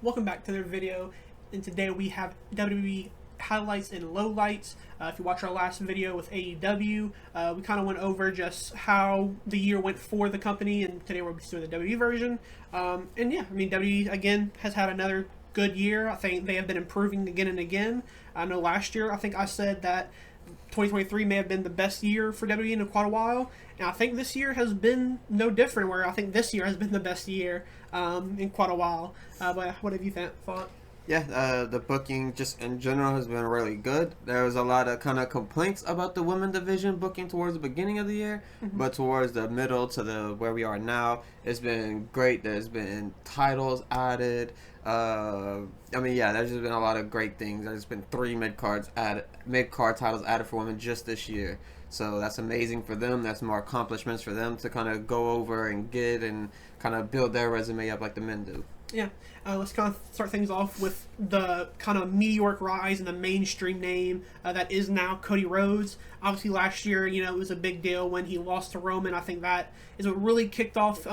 Welcome back to their video, and today we have WWE highlights and lowlights. If you watch our last video with AEW, we kind of went over just how the year went for the company, and today we're doing the WWE version. And yeah, I mean, WWE again has had another good year. I think they have been improving again and again. I know last year I think I said that 2023 may have been the best year for WWE in quite a while, and I think this year has been no different. Where I think this year has been the best year in quite a while. But what have you thought? Yeah, the booking just in general has been really good. There was a lot of kind of complaints about the women division booking towards the beginning of the year, but towards the middle to the where we are now, it's been great. There's been titles added. There's just been a lot of great things. There's been 3 mid card titles added for women just this year. So that's amazing for them. That's more accomplishments for them to kind of go over and get and kind of build their resume up like the men do. Yeah, let's kind of start things off with the kind of meteoric rise in the mainstream name that is now Cody Rhodes. Obviously, last year, it was a big deal when he lost to Roman. I think that is what really kicked off,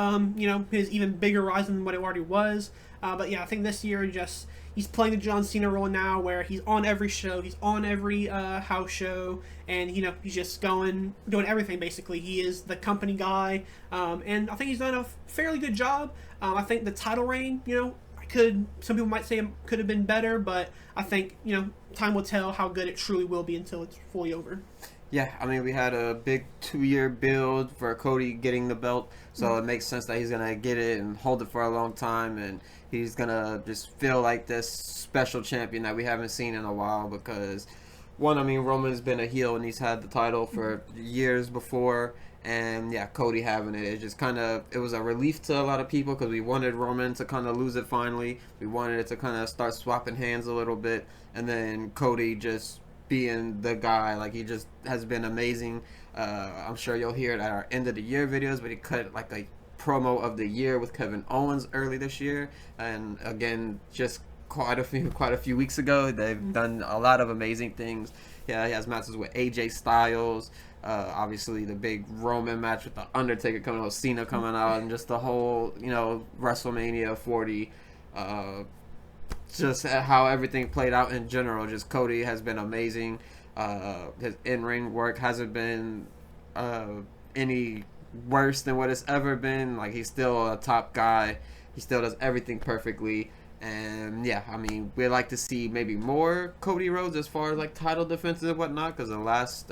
his even bigger rise than what it already was. But yeah, I think this year he's playing the John Cena role now, where he's on every show, he's on every house show, and he's just doing everything basically. He is the company guy, and I think he's done a fairly good job. I think the title reign, some people might say it could have been better, but I think time will tell how good it truly will be until it's fully over. Yeah, I mean, we had a big 2-year build for Cody getting the belt, so it makes sense that he's going to get it and hold it for a long time, and he's going to just feel like this special champion that we haven't seen in a while because, Roman's been a heel and he's had the title for years before, and yeah, Cody having it just it was a relief to a lot of people because we wanted Roman to kind of lose it finally. We wanted it to kind of start swapping hands a little bit, and then Cody just being the guy, like he just has been amazing. I'm sure you'll hear it at our end of the year videos, but he cut like a promo of the year with Kevin Owens early this year, and again just quite a few weeks ago. They've done a lot of amazing things. Yeah, he has matches with AJ Styles, obviously the big Roman match with the Undertaker coming out, Cena coming out, and just the whole WrestleMania 40. Just how everything played out in general. Just Cody has been amazing. His in-ring work hasn't been any worse than what it's ever been. Like, he's still a top guy. He still does everything perfectly. And yeah, I mean, we'd like to see maybe more Cody Rhodes as far as like title defenses and whatnot, because the last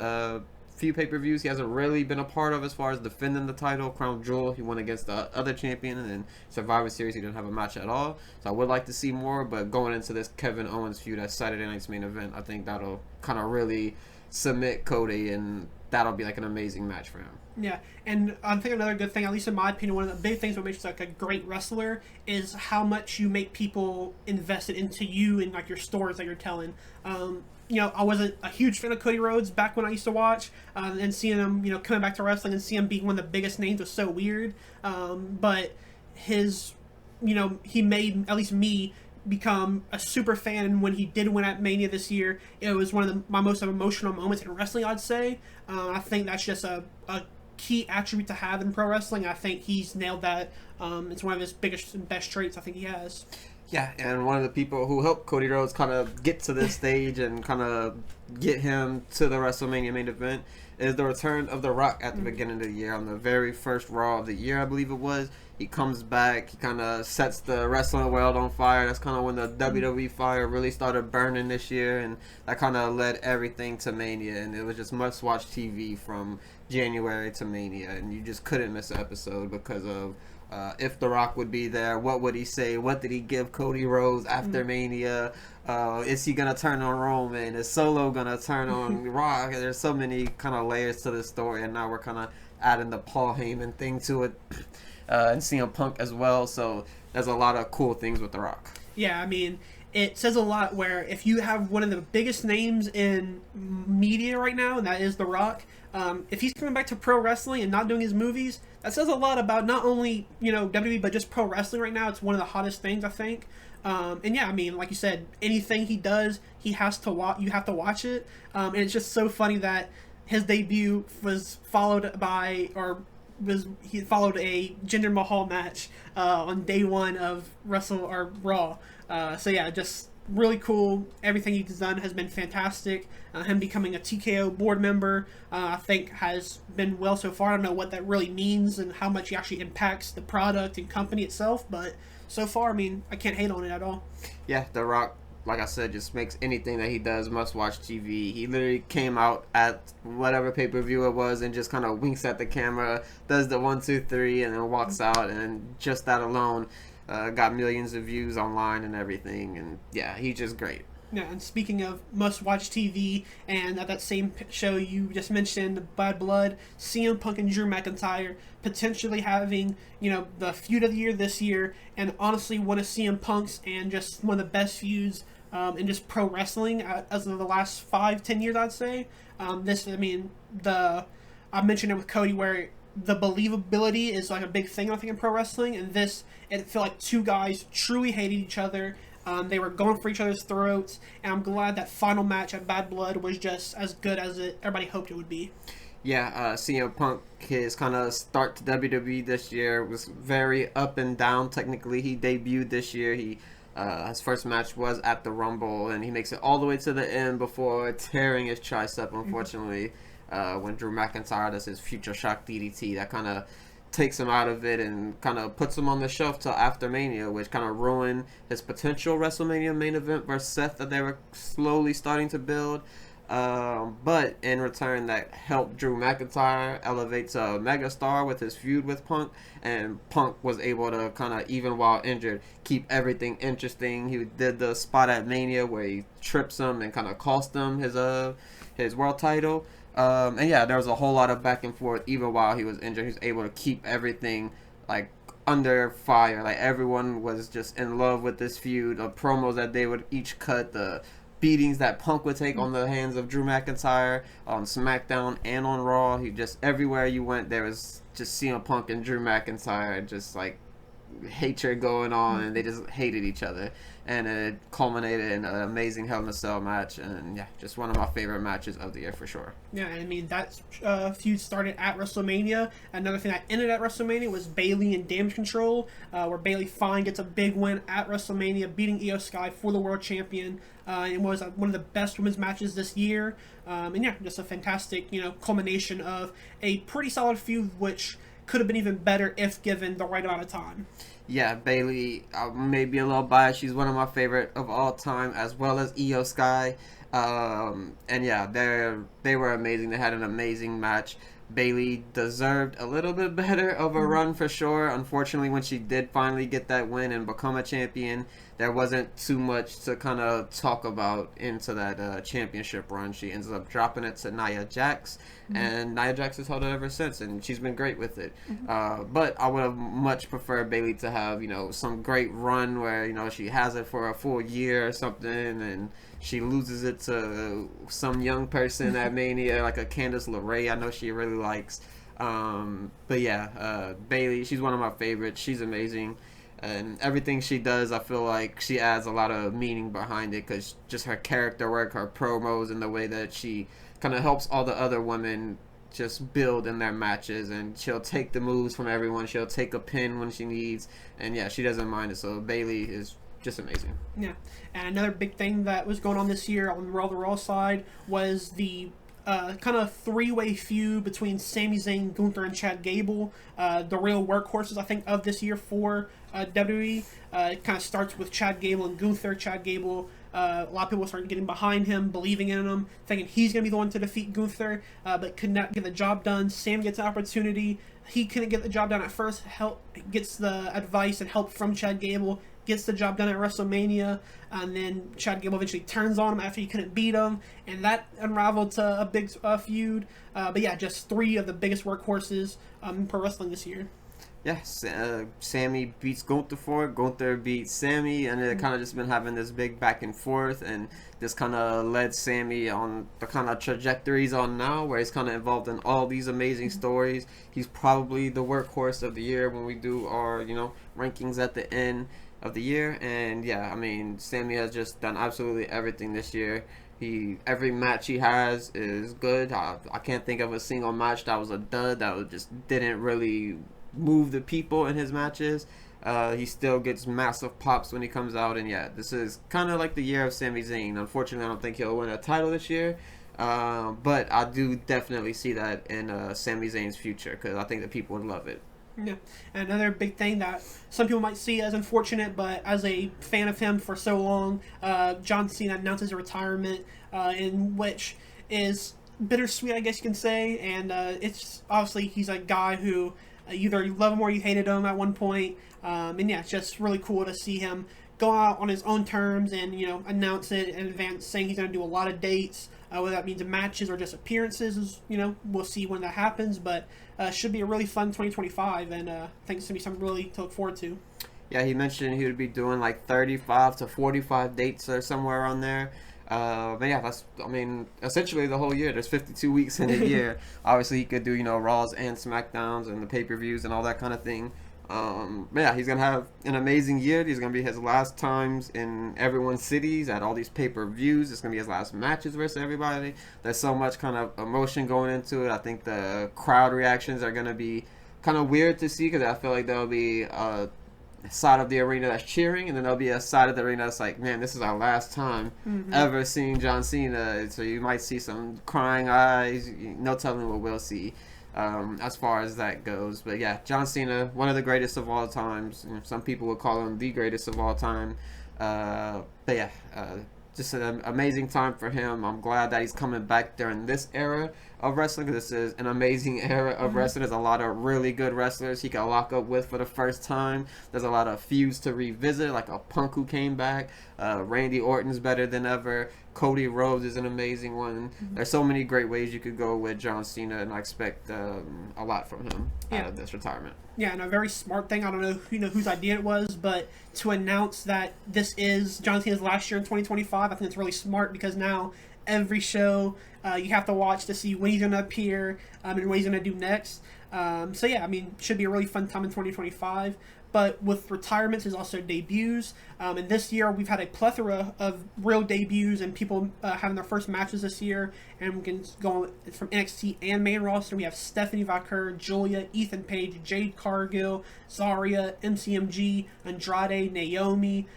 few pay-per-views he hasn't really been a part of as far as defending the title. Crown Jewel, he won against the other champion, and then Survivor Series he didn't have a match at all. So I would like to see more, but going into this Kevin Owens feud at Saturday night's main event, I think that'll kind of really cement Cody, and that'll be like an amazing match for him. Yeah, and I think another good thing, at least in my opinion, one of the big things that makes you like a great wrestler is how much you make people invested into you and like your stories that you're telling. I wasn't a huge fan of Cody Rhodes back when I used to watch, and seeing him, coming back to wrestling and seeing him being one of the biggest names was so weird. But his, he made at least me become a super fan, and when he did win at Mania this year, it was one of my most emotional moments in wrestling, I'd say. I think that's just a key attribute to have in pro wrestling. I think he's nailed that. It's one of his biggest and best traits I think he has. Yeah, and one of the people who helped Cody Rhodes kind of get to this stage and kind of get him to the WrestleMania main event is the return of The Rock at the beginning of the year. On the very first Raw of the year, I believe it was, he comes back, he kind of sets the wrestling world on fire. That's kind of when the WWE fire really started burning this year, and that kind of led everything to Mania, and it was just must-watch TV from January to Mania, and you just couldn't miss an episode because of if The Rock would be there, what would he say? What did he give Cody Rhodes after Mania? Is he going to turn on Roman? Is Solo going to turn on Rock? There's so many kind of layers to this story, and now we're kind of adding the Paul Heyman thing to it, and CM Punk as well. So there's a lot of cool things with The Rock. Yeah, I mean, it says a lot where if you have one of the biggest names in media right now, and that is The Rock, if he's coming back to pro wrestling and not doing his movies, that says a lot about not only, WWE, but just pro wrestling right now. It's one of the hottest things, I think. And yeah, I mean, like you said, anything he does, he has to watch. You have to watch it. And it's just so funny that his debut was followed by, or he followed a Jinder Mahal match on day one of Raw. So yeah, just really cool. Everything he's done has been fantastic. Him becoming a TKO board member, I think, has been well so far. I don't know what that really means and how much he actually impacts the product and company itself, but so far, I mean, I can't hate on it at all. Yeah, The Rock, like I said, just makes anything that he does must-watch TV. He literally came out at whatever pay-per-view it was and just kind of winks at the camera, does the 1, 2, 3, and then walks out. And just that alone got millions of views online and everything. And yeah, he's just great. Yeah, and speaking of must-watch TV, and that same show you just mentioned, Bad Blood, CM Punk and Drew McIntyre potentially having, the feud of the year this year, and honestly one of CM Punk's and just one of the best feuds in just pro wrestling as of the last 5-10 years, I'd say. I mentioned it with Cody where the believability is like a big thing, I think, in pro wrestling, and it felt like two guys truly hated each other. They were going for each other's throats, and I'm glad that final match at Bad Blood was just as good as everybody hoped it would be. Yeah, CM Punk, his kind of start to WWE this year was very up and down. Technically, he debuted this year. His first match was at the Rumble, and he makes it all the way to the end before tearing his tricep, unfortunately, when Drew McIntyre does his Future Shock DDT. That kind of takes him out of it and kind of puts him on the shelf till after Mania, which kind of ruined his potential WrestleMania main event versus Seth that they were slowly starting to build. But in return, that helped Drew McIntyre elevate to a megastar with his feud with Punk, and Punk was able to kind of, even while injured, keep everything interesting. He did the spot at Mania where he trips him and kind of cost him his world title. And yeah, there was a whole lot of back and forth even while he was injured. He was able to keep everything like under fire. Like everyone was just in love with this feud. The promos that they would each cut, the beatings that Punk would take on the hands of Drew McIntyre on SmackDown and on Raw. He just, everywhere you went, there was just CM Punk and Drew McIntyre just like hatred going on, and they just hated each other, and it culminated in an amazing Hell in a Cell match, and yeah, just one of my favorite matches of the year for sure. Yeah, I mean, that feud started at WrestleMania. Another thing that ended at WrestleMania was Bayley and Damage Control, where Bayley finally gets a big win at WrestleMania, beating Io Sky for the World Champion. It was one of the best women's matches this year, and yeah, just a fantastic, culmination of a pretty solid feud, which could have been even better if given the right amount of time. Yeah, Bayley, may be a little biased. She's one of my favorite of all time, as well as Io Sky. And yeah, they were amazing. They had an amazing match. Bayley deserved a little bit better of a run for sure. Unfortunately, when she did finally get that win and become a champion, there wasn't too much to kind of talk about into that championship run. She ends up dropping it to Nia Jax, and Nia Jax has held it ever since, and she's been great with it. But I would have much preferred Bayley to have, some great run where, she has it for a full year or something, and she loses it to some young person at Mania, like a Candice LeRae. I know she really likes. But yeah, Bayley, she's one of my favorites. She's amazing. And everything she does, I feel like she adds a lot of meaning behind it, because just her character work, her promos, and the way that she kind of helps all the other women just build in their matches, and she'll take the moves from everyone. She'll take a pin when she needs, and yeah, she doesn't mind it. So Bayley is just amazing. Yeah, and another big thing that was going on this year on the Raw side was the kind of three-way feud between Sami Zayn, Gunther, and Chad Gable, the real workhorses, I think, of this year for WWE. It kind of starts with Chad Gable and Gunther. Chad Gable, a lot of people started getting behind him, believing in him, thinking he's going to be the one to defeat Gunther, but could not get the job done. Sam gets an opportunity. He couldn't get the job done at first, gets the advice and help from Chad Gable, gets the job done at WrestleMania, and then Chad Gable eventually turns on him after he couldn't beat him, and that unraveled to a big feud. But yeah, just three of the biggest workhorses in pro wrestling this year. Yeah, Sammy beats Gunther for it. Gunther beats Sammy, and it kind of just been having this big back and forth, and this kind of led Sammy on the kind of trajectory he's on now, where he's kind of involved in all these amazing stories. He's probably the workhorse of the year when we do our, rankings at the end of the year. And yeah, I mean, Sammy has just done absolutely everything this year. Every match he has is good. I can't think of a single match that was a dud that just didn't really move the people in his matches. He still gets massive pops when he comes out, and yeah, this is kind of like the year of Sami Zayn. Unfortunately, I don't think he'll win a title this year, but I do definitely see that in Sami Zayn's future because I think that people would love it. Yeah, and another big thing that some people might see as unfortunate, but as a fan of him for so long, John Cena announces a retirement, in which is bittersweet, I guess you can say, and it's obviously he's a guy who either you love him or you hated him at one point, and yeah, it's just really cool to see him go out on his own terms and announce it in advance, saying he's going to do a lot of dates. Whether that means matches or just appearances, we'll see when that happens. But should be a really fun 2025, and I think it's going to be something really to look forward to. Yeah, he mentioned he would be doing like 35 to 45 dates or somewhere around there. But yeah, essentially the whole year. There's 52 weeks in a year. Obviously, he could do, Raws and SmackDowns and the pay-per-views and all that kind of thing. But yeah, he's going to have an amazing year. These are going to be his last times in everyone's cities at all these pay-per-views. It's going to be his last matches versus everybody. There's so much kind of emotion going into it. I think the crowd reactions are going to be kind of weird to see because I feel like there'll be a side of the arena that's cheering, and then there'll be a side of the arena that's like, man, this is our last time ever seeing John Cena. So you might see some crying eyes. No telling what we'll see. As far as that goes. But yeah, John Cena, one of the greatest of all times. Some people would call him the greatest of all time. But yeah, just an amazing time for him. I'm glad that he's coming back during this era of wrestling because this is an amazing era of wrestling. There's a lot of really good wrestlers he can lock up with for the first time. There's a lot of feuds to revisit, like a Punk who came back. Randy Orton's better than ever. Cody Rhodes is an amazing one. There's so many great ways you could go with John Cena, and I expect a lot from him out of this retirement. Yeah, and a very smart thing. I don't know whose idea it was, but to announce that this is John Cena's last year in 2025, I think it's really smart because now every show you have to watch to see when he's going to appear and what he's going to do next. So yeah, should be a really fun time in 2025. But with retirements, there's also debuts. And this year, we've had a plethora of real debuts and people having their first matches this year. And we can go from NXT and main roster. We have Stephanie Vaquer, Julia, Ethan Page, Jade Cargill, Zarya, MCMG, Andrade, Naomi.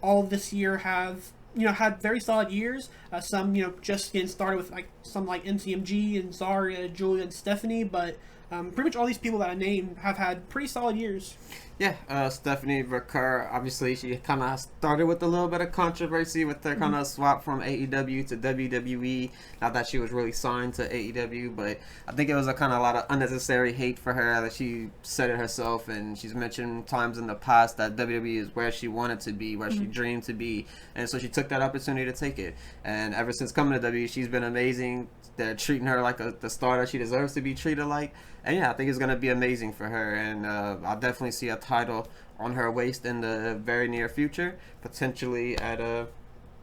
All this year have had very solid years. Some just getting started with some like MCMG and Zarya, Julia, and Stephanie, but pretty much all these people that I named have had pretty solid years. Yeah, Stephanie Vaquer, obviously she kind of started with a little bit of controversy with her kind of swap from AEW to WWE. Not that she was really signed to AEW, but I think it was a lot of unnecessary hate for her that she said it herself, and she's mentioned times in the past that WWE is where she wanted to be, where she dreamed to be, and so she took that opportunity to take it. And ever since coming to WWE, she's been amazing. They're treating her like the star that she deserves to be treated like. And yeah, I think it's going to be amazing for her. And I'll definitely see a title on her waist in the very near future. Potentially at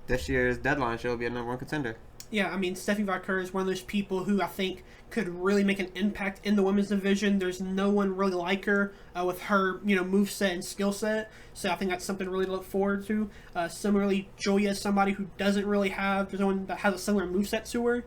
this year's deadline, she'll be a number one contender. Yeah, Stephanie Vaquer is one of those people who I think could really make an impact in the women's division. There's no one really like her with her, moveset and skill set. So I think that's something really to look forward to. Similarly, Julia is somebody who doesn't really have, there's no one that has a similar moveset to her.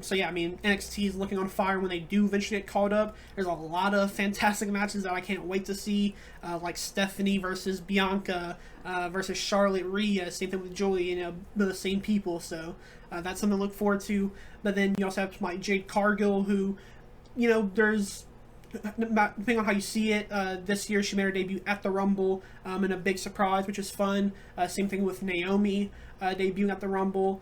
So yeah, NXT is looking on fire when they do eventually get called up. There's a lot of fantastic matches that I can't wait to see, like Stephanie versus Bianca versus Charlotte Rhea. Same thing with Julia, the same people. So that's something to look forward to. But then you also have like Jade Cargill, who, there's, depending on how you see it, this year she made her debut at the Rumble in a big surprise, which is fun. Same thing with Naomi debuting at the Rumble.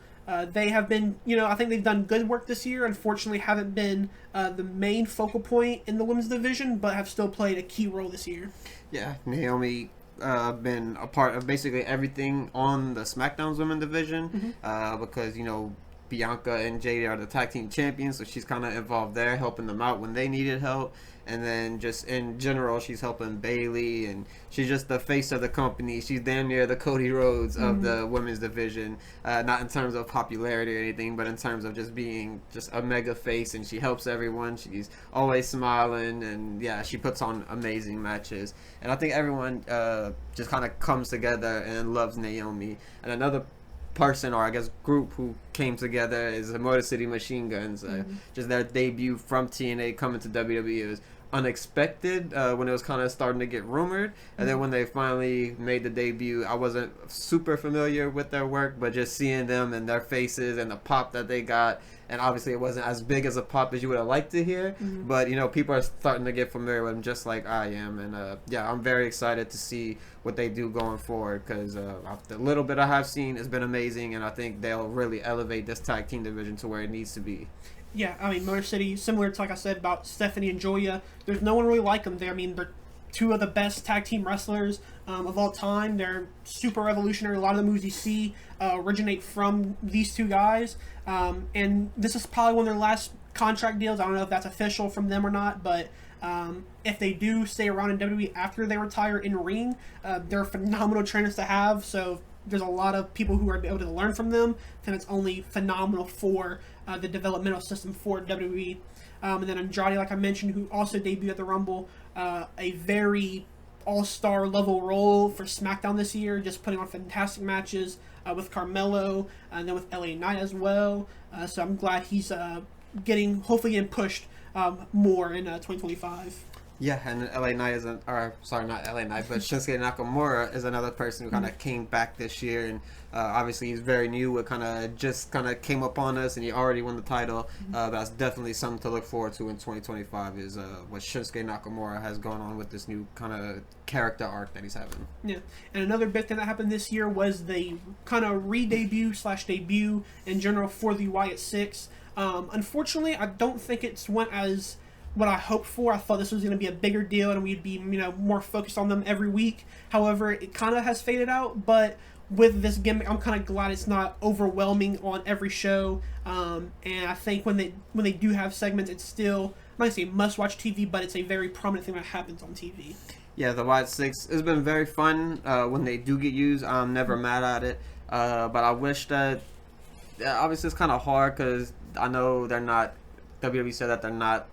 They have been, I think they've done good work this year. Unfortunately, haven't been the main focal point in the women's division, but have still played a key role this year. Yeah, Naomi been a part of basically everything on the SmackDown's women's division because, Bianca and Jade are the tag team champions, so she's kind of involved there, helping them out when they needed help. And then just in general, she's helping Bayley, and she's just the face of the company. She's damn near the Cody Rhodes of the women's division, not in terms of popularity or anything, but in terms of just being just a mega face, and she helps everyone. She's always smiling, and yeah, she puts on amazing matches. And I think everyone just kind of comes together and loves Naomi. And another person, or I guess group, who came together is the Motor City Machine Guns. Just their debut from TNA coming to WWE was unexpected when it was kind of starting to get rumored, and then when they finally made the debut, I wasn't super familiar with their work, but just seeing them and their faces and the pop that they got, and obviously it wasn't as big as a pop as you would have liked to hear, but people are starting to get familiar with them just like I am, and yeah, I'm very excited to see what they do going forward, because the little bit I have seen has been amazing, and I think they'll really elevate this tag team division to where it needs to be. Yeah, I mean, Motor City, similar to, like I said, about Stephanie and Joya, there's no one really like them there. I mean, they're two of the best tag team wrestlers of all time. They're super revolutionary. A lot of the moves you see originate from these two guys. And this is probably one of their last contract deals. I don't know if that's official from them or not, but if they do stay around in WWE after they retire in ring, they're phenomenal trainers to have. So there's a lot of people who are able to learn from them, and it's only phenomenal for the developmental system for WWE. And then Andrade, like I mentioned, who also debuted at the Rumble, a very all-star level role for SmackDown this year, just putting on fantastic matches with Carmelo, and then with LA Knight as well. So I'm glad he's hopefully getting pushed more in 2025. Yeah, and LA Knight isn't, or sorry, not LA Knight, but Shinsuke Nakamura is another person who kind of came back this year, and obviously he's very new. It kind of came up on us, and he already won the title. That's definitely something to look forward to in 2025. Is what Shinsuke Nakamura has going on with this new kind of character arc that he's having. Yeah, and another big thing that happened this year was the kind of re-debut in general for the Wyatt Six. Unfortunately, I don't think it's went as what I hoped for. I thought this was going to be a bigger deal and we'd be, more focused on them every week. However, it kind of has faded out, but with this gimmick, I'm kind of glad it's not overwhelming on every show. And I think when they do have segments, it's still, I'm not going to say must-watch TV, but it's a very prominent thing that happens on TV. Yeah, the Wyatt Six has been very fun when they do get used. I'm never mad at it, but I wish that, obviously it's kind of hard because I know they're not, WWE said that they're not,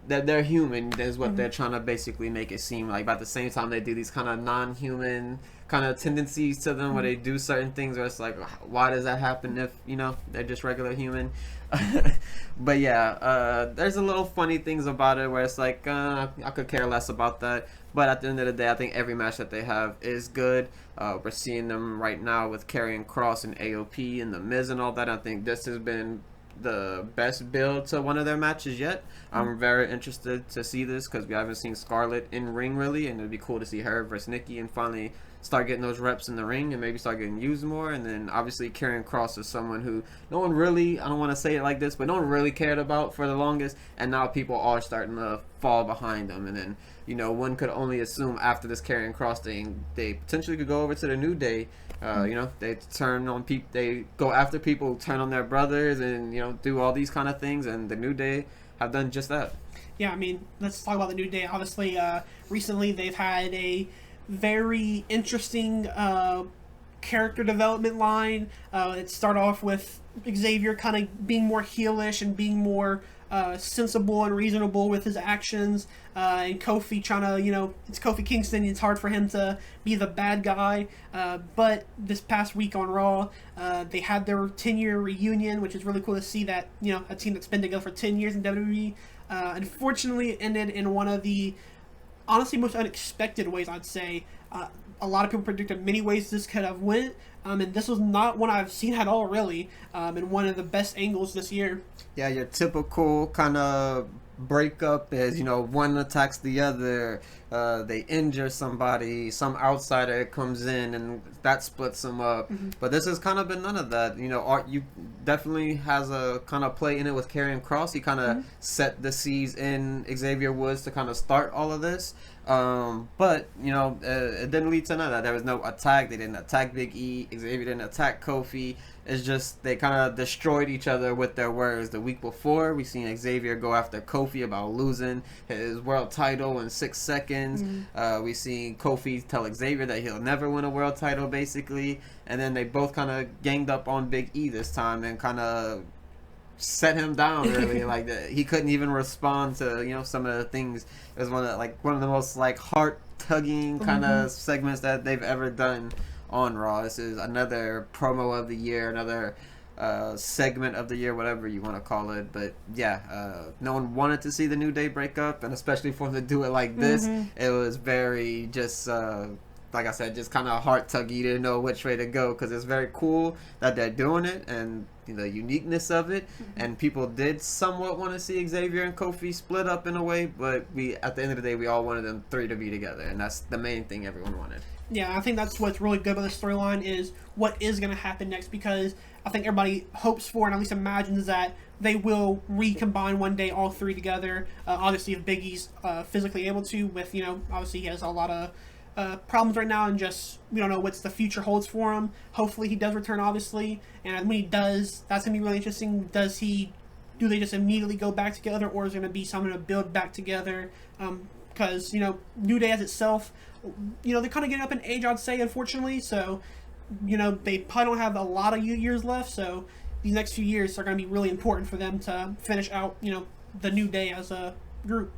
that they're human is what they're trying to basically make it seem like. But at the same time, they do these kind of non-human kind of tendencies to them where they do certain things where it's like, why does that happen if, they're just regular human? But yeah, there's a little funny things about it where it's like, I could care less about that. But at the end of the day, I think every match that they have is good. We're seeing them right now with Karrion Kross and AOP and The Miz and all that. I think this has been the best build to one of their matches yet. I'm very interested to see this because we haven't seen Scarlett in ring really, and it'd be cool to see her versus Nikki and finally start getting those reps in the ring and maybe start getting used more. And then obviously Karrion Kross is someone who no one really, I don't want to say it like this, but no one really cared about for the longest, and now people are starting to fall behind them. And then one could only assume after this Karrion Kross thing, they potentially could go over to the New Day. They turn on people, they go after people who turn on their brothers and, do all these kind of things. And the New Day have done just that. Yeah, I mean, let's talk about the New Day. Obviously, recently they've had a very interesting character development line. It started off with Xavier kind of being more heelish and being more sensible and reasonable with his actions, and Kofi trying to, it's Kofi Kingston, it's hard for him to be the bad guy, but this past week on Raw, they had their 10-year reunion, which is really cool to see that, a team that's been together for 10 years in WWE. Unfortunately, it ended in one of the, honestly, most unexpected ways, I'd say. A lot of people predicted many ways this could have went, and this was not one I've seen at all, really, and one of the best angles this year. Yeah, your typical kind of breakup is, one attacks the other, they injure somebody, some outsider comes in, and that splits them up. But this has kind of been none of that. You definitely has a kind of play in it with Karrion Kross. He kind of set the seeds in Xavier Woods to kind of start all of this. But it didn't lead to none of that. There was no attack. They didn't attack Big E. Xavier didn't attack Kofi. It's just they kind of destroyed each other with their words. The week before, we seen Xavier go after Kofi about losing his world title in 6 seconds. We seen Kofi tell Xavier that he'll never win a world title, basically. And then they both kind of ganged up on Big E this time and kind of set him down, really. Like he couldn't even respond to some of the things. It was one of the most heart tugging kind of segments that they've ever done on Raw. This is another promo of the year, another segment of the year, whatever you want to call it. But yeah, no one wanted to see the New Day break up, and especially for them to do it like this, it was very just like I said, just kind of heart tuggy. You didn't know which way to go, because it's very cool that they're doing it and the uniqueness of it. And people did somewhat want to see Xavier and Kofi split up in a way, but we, at the end of the day, we all wanted them three to be together, and that's the main thing everyone wanted. Yeah, I think that's what's really good about this storyline is what is going to happen next, because I think everybody hopes for and at least imagines that they will recombine one day all three together. Obviously, if Big E's physically able to, with, obviously he has a lot of problems right now, and just we don't know what the future holds for him. Hopefully he does return, obviously, and when he does, that's going to be really interesting. Do they just immediately go back together, or is it going to be something to build back together? Because, New Day as itself, they're kind of getting up in age, I'd say, unfortunately. So, they probably don't have a lot of years left. So, these next few years are going to be really important for them to finish out, the New Day as a group.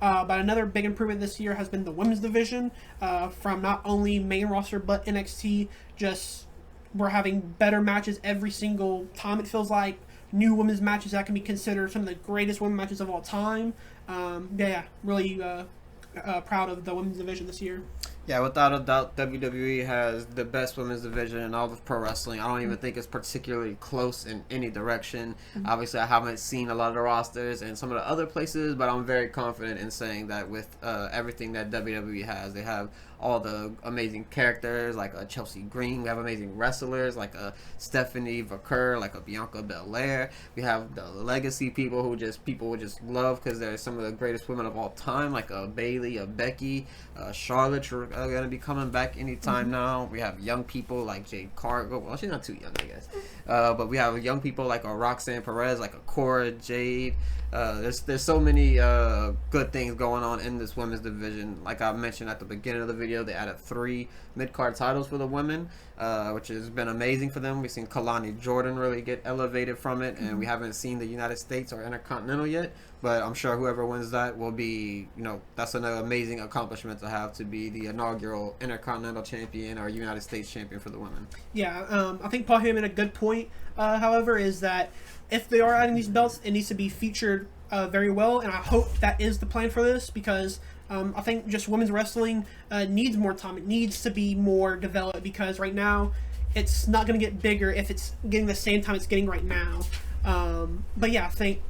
But another big improvement this year has been the women's division. From not only main roster, but NXT. Just, we're having better matches every single time, it feels like. New women's matches that can be considered some of the greatest women's matches of all time. Really proud of the women's division this year. Yeah, without a doubt, WWE has the best women's division in all of pro wrestling. I don't even think it's particularly close in any direction. Obviously, I haven't seen a lot of the rosters and some of the other places, but I'm very confident in saying that with everything that WWE has, they have all the amazing characters like a Chelsea Green. We have amazing wrestlers like a Stephanie Vaquer, like a Bianca Belair. We have the legacy people who people would just love because they're some of the greatest women of all time, like a Bayley, a Becky, Charlotte are going to be coming back anytime now. We have young people like Jade Cargill. Well, she's not too young, I guess. But we have young people like a Roxanne Perez, like a Cora Jade. There's so many good things going on in this women's division. Like I mentioned at the beginning of the video, they added 3 mid-card titles for the women, which has been amazing for them. We've seen Kalani Jordan really get elevated from it, and we haven't seen the United States or Intercontinental yet, but I'm sure whoever wins that will be, that's an amazing accomplishment to have, to be the inaugural Intercontinental Champion or United States Champion for the women. Yeah, I think Paul made a good point, however, is that if they are adding these belts, it needs to be featured very well, and I hope that is the plan for this, because I think just women's wrestling needs more time. It needs to be more developed, because right now it's not going to get bigger if it's getting the same time it's getting right now. But yeah, I think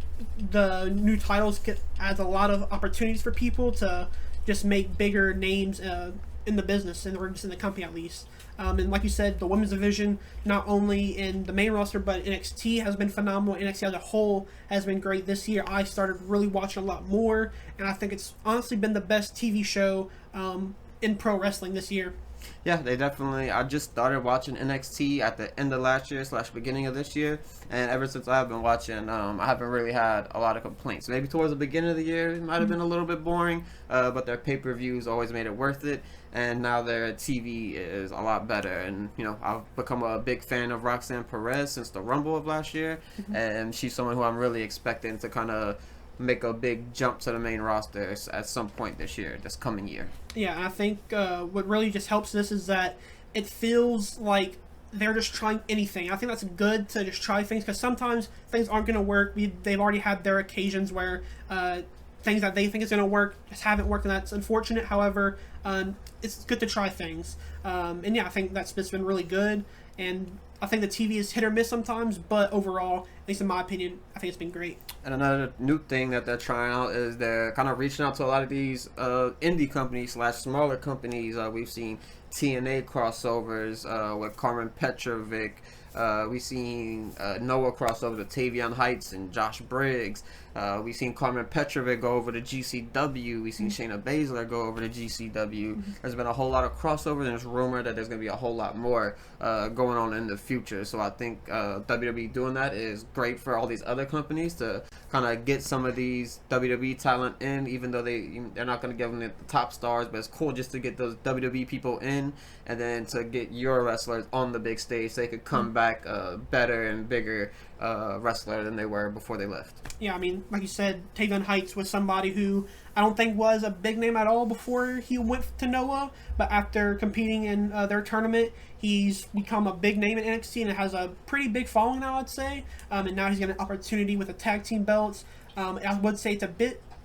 the new titles adds a lot of opportunities for people to just make bigger names in the business, or just in the company at least. And like you said, the women's division, not only in the main roster, but NXT has been phenomenal. NXT as a whole has been great this year. I started really watching a lot more, and I think it's honestly been the best TV show in pro wrestling this year. Yeah, they definitely. I just started watching NXT at the end of last year / beginning of this year, and ever since I've been watching, I haven't really had a lot of complaints. Maybe towards the beginning of the year, it might have been a little bit boring, but their pay-per-views always made it worth it, and now their TV is a lot better. And I've become a big fan of Roxanne Perez since the Rumble of last year, and she's someone who I'm really expecting to kind of make a big jump to the main roster at some point this coming year. Yeah, I think what really just helps this is that it feels like they're just trying anything. I think that's good to just try things, because sometimes things aren't going to work. They've already had their occasions where things that they think is going to work just haven't worked, and that's unfortunate. However, it's good to try things. And yeah, I think that's been really good. And I think the TV is hit or miss sometimes, but overall, at least in my opinion, I think it's been great. And another new thing that they're trying out is they're kind of reaching out to a lot of these indie companies / smaller companies. We've seen TNA crossovers with Carmen Petrovic. We've seen Noah crossover to Tavion Heights and Josh Briggs. We've seen Carmen Petrovic go over to GCW. We've seen Shayna Baszler go over to GCW. There's been a whole lot of crossovers, and there's rumor that there's going to be a whole lot more going on in the future. So I think WWE doing that is great for all these other companies to kind of get some of these WWE talent in, even though they're not going to give them the top stars. But it's cool just to get those WWE people in, and then to get your wrestlers on the big stage so they could come back back a better and bigger wrestler than they were before they left. Yeah, I mean, like you said, Tavion Heights was somebody who I don't think was a big name at all before he went to Noah, but after competing in their tournament, he's become a big name in NXT and has a pretty big following now, I'd say. And now he's got an opportunity with the tag team belts. I would say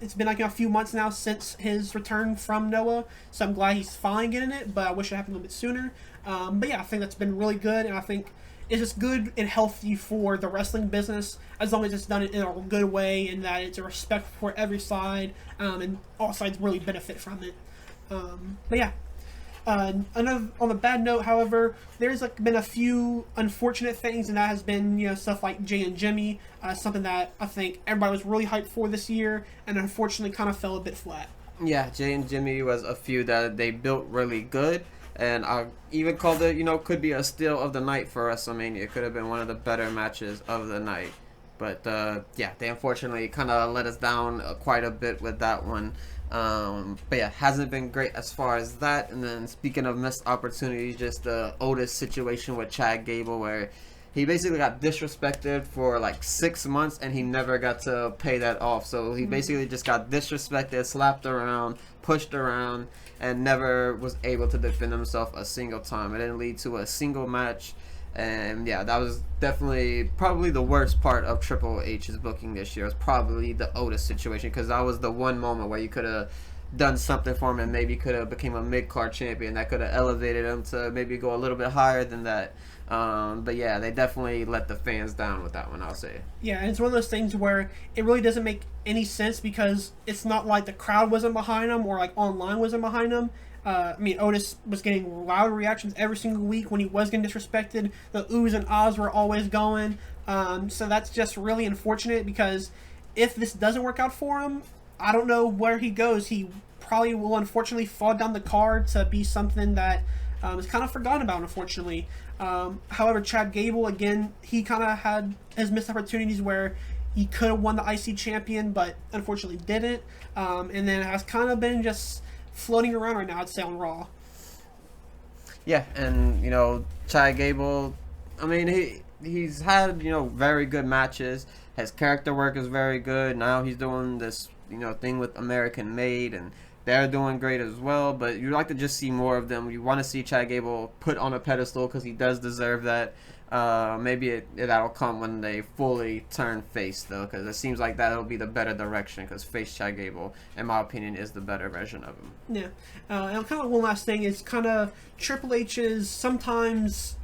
it's been like a few months now since his return from Noah, so I'm glad he's finally getting it, but I wish it happened a little bit sooner. But yeah, I think that's been really good, and I think it's just good and healthy for the wrestling business as long as it's done in a good way and that it's a respect for every side, and all sides really benefit from it. But yeah. Another on a bad note, however, there's been a few unfortunate things, and that has been stuff like Jay and Jimmy, something that I think everybody was really hyped for this year, and unfortunately kind of fell a bit flat. Yeah, Jay and Jimmy was a feud that they built really good, and I even called it could be a steal of the night for WrestleMania. It could have been one of the better matches of the night, but yeah, they unfortunately kind of let us down quite a bit with that one. But yeah, hasn't been great as far as that. And then speaking of missed opportunities, just the Otis situation with Chad Gable, where he basically got disrespected for like 6 months and he never got to pay that off. So he basically just got disrespected, slapped around, pushed around, and never was able to defend himself a single time. It didn't lead to a single match. And yeah, that was definitely probably the worst part of Triple H's booking this year. Was probably the Otis situation, because that was the one moment where you could have done something for him and maybe could have became a mid-card champion that could have elevated him to maybe go a little bit higher than that. But yeah, they definitely let the fans down with that one, I'll say. Yeah, and it's one of those things where it really doesn't make any sense, because it's not like the crowd wasn't behind him or like online wasn't behind him. I mean, Otis was getting loud reactions every single week when he was getting disrespected. The oohs and ahs were always going. So that's just really unfortunate, because if this doesn't work out for him, I don't know where he goes. He probably will unfortunately fall down the card to be something that is kind of forgotten about, unfortunately. However, Chad Gable, again, he kind of had his missed opportunities where he could have won the IC champion, but unfortunately didn't. And then has kind of been just floating around right now, I'd say, on Raw. Yeah, and Chad Gable, I mean, he's had very good matches. His character work is very good. Now he's doing this thing with American Made, and they're doing great as well. But you'd like to just see more of them. You want to see Chad Gable put on a pedestal, because he does deserve that. Maybe that'll come when they fully turn face, though, because it seems like that'll be the better direction, because face Chad Gable, in my opinion, is the better version of him. Yeah. And kind of one last thing is kind of Triple H is sometimes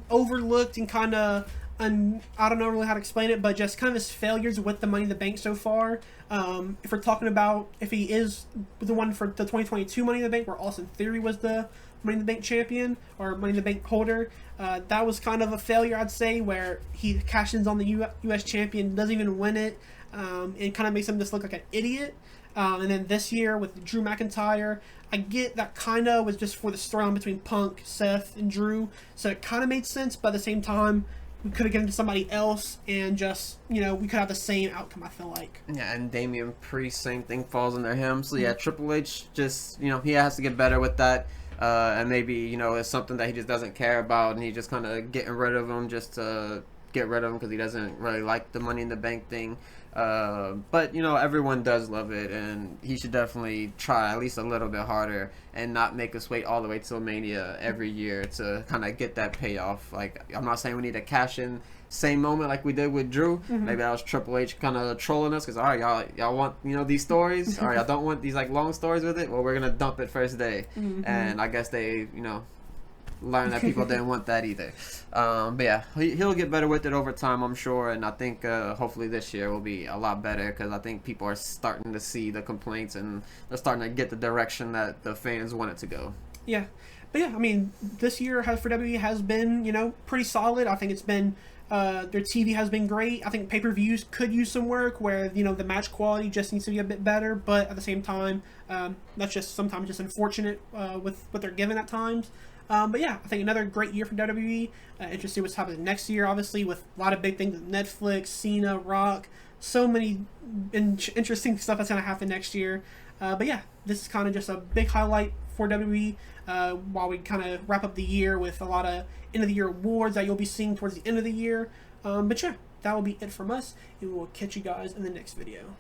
overlooked and kind of, I don't know really how to explain it, but just kind of his failures with the Money in the Bank so far. If we're talking about if he is the one for the 2022 Money in the Bank, where Austin Theory was the Money in the Bank champion or Money in the Bank holder, that was kind of a failure, I'd say, where he cashes in on the U.S. champion, doesn't even win it, and kind of makes him just look like an idiot. And then this year with Drew McIntyre, I get that kind of was just for the storyline between Punk, Seth, and Drew, so it kind of made sense, but at the same time, we could have given it to somebody else and just, we could have the same outcome, I feel like. Yeah, and Damian Priest, same thing falls under him. So yeah, Triple H just, he has to get better with that. And maybe, it's something that he just doesn't care about, and he just kind of getting rid of him just to get rid of him, because he doesn't really like the Money in the Bank thing. But everyone does love it, and he should definitely try at least a little bit harder and not make us wait all the way till Mania every year to kind of get that payoff. Like, I'm not saying we need to cash in same moment like we did with Drew. Maybe that was Triple H kind of trolling us, because all right, y'all want these stories, all right, y'all don't want these like long stories with it, well, we're gonna dump it first day. And I guess they learned that people didn't want that either. But yeah, he'll get better with it over time, I'm sure, and I think hopefully this year will be a lot better, because I think people are starting to see the complaints and they're starting to get the direction that the fans want it to go. Yeah. But yeah, I mean, this year for WWE has been, pretty solid. I think it's been their TV has been great. I think pay-per-views could use some work where, the match quality just needs to be a bit better, but at the same time, that's just sometimes just unfortunate with what they're given at times. But yeah, I think another great year for WWE. Interested what's happening next year, obviously, with a lot of big things with Netflix, Cena, Rock, so many interesting stuff that's going to happen next year. But yeah, this is kind of just a big highlight for WWE while we kind of wrap up the year with a lot of end of the year awards that you'll be seeing towards the end of the year. But yeah, that will be it from us, and we'll catch you guys in the next video.